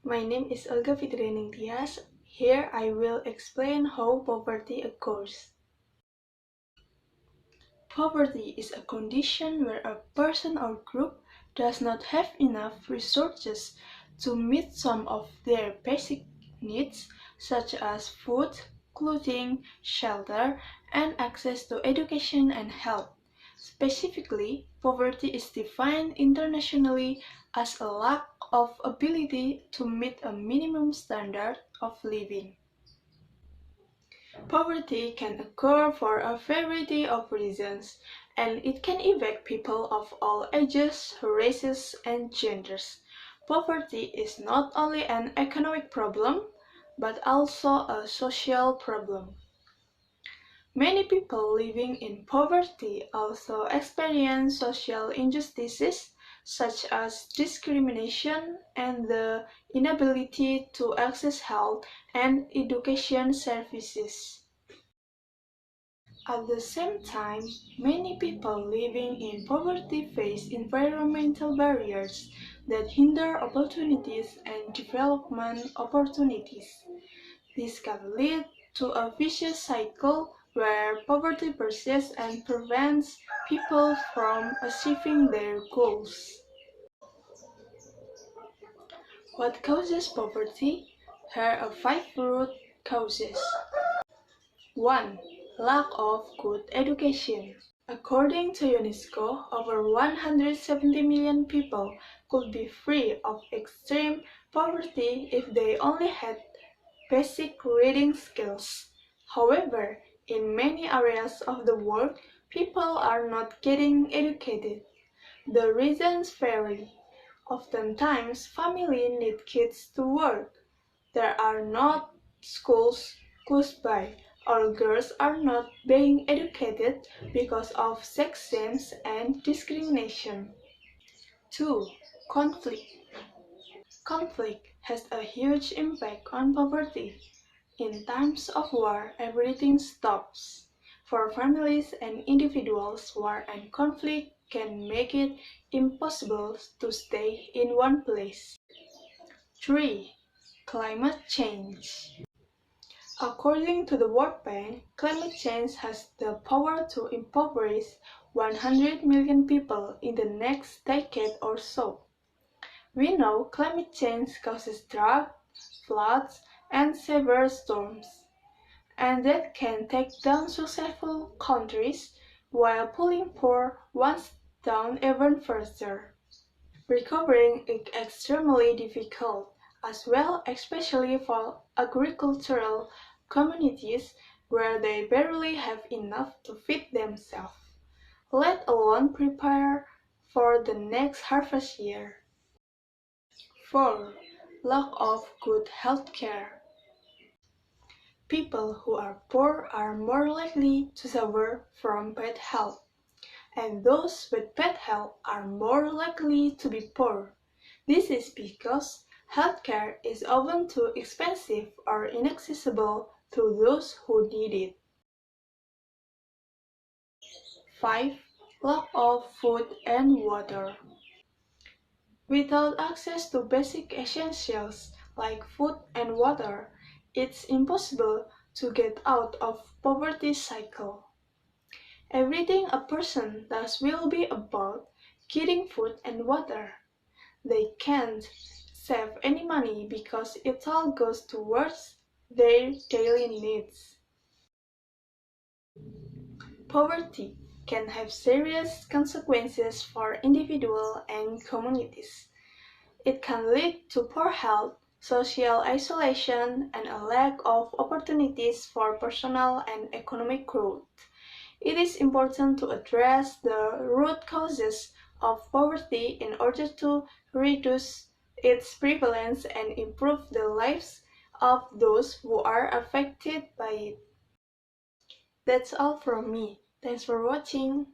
My name is Olga Fitriyaningtyas. Here I will explain how poverty occurs. Poverty is a condition where a person or group does not have enough resources to meet some of their basic needs, such as food, clothing, shelter, and access to education and health. Specifically, poverty is defined internationally as a lack of ability to meet a minimum standard of living. Poverty can occur for a variety of reasons, and it can affect people of all ages, races, and genders. Poverty is not only an economic problem, but also a social problem. Many people living in poverty also experience social injustices such as discrimination and the inability to access health and education services. At the same time, many people living in poverty face environmental barriers that hinder opportunities and development opportunities. This can lead to a vicious cycle where poverty persists and prevents people from achieving their goals. What causes poverty? Here are 5 root causes. 1. Lack of good education. According to UNESCO, over 170 million people could be free of extreme poverty if they only had basic reading skills. However, in many areas of the world, people are not getting educated. The reasons vary. Oftentimes, families need kids to work. There are not schools close by, or girls are not being educated because of sexism and discrimination. 2. Conflict. Conflict has a huge impact on poverty. In times of war, everything stops. For families and individuals, war and conflict can make it impossible to stay in one place. 3. Climate change. According to the World Bank, climate change has the power to impoverish 100 million people in the next decade or so. We know climate change causes drought, floods, and severe storms, and that can take down successful countries while pulling poor ones down even further. Recovering is extremely difficult as well, especially for agricultural communities where they barely have enough to feed themselves, let alone prepare for the next harvest year. 4. Lack of good health care. People who are poor are more likely to suffer from bad health, and those with bad health are more likely to be poor. This is because healthcare is often too expensive or inaccessible to those who need it. 5. Lack of food and water. Without access to basic essentials like food and water, it's impossible to get out of poverty cycle. Everything a person does will be about getting food and water. They can't save any money because it all goes towards their daily needs. Poverty can have serious consequences for individuals and communities. It can lead to poor health, social isolation, and a lack of opportunities for personal and economic growth. It is important to address the root causes of poverty in order to reduce its prevalence and improve the lives of those who are affected by it. That's all from me. Thanks for watching.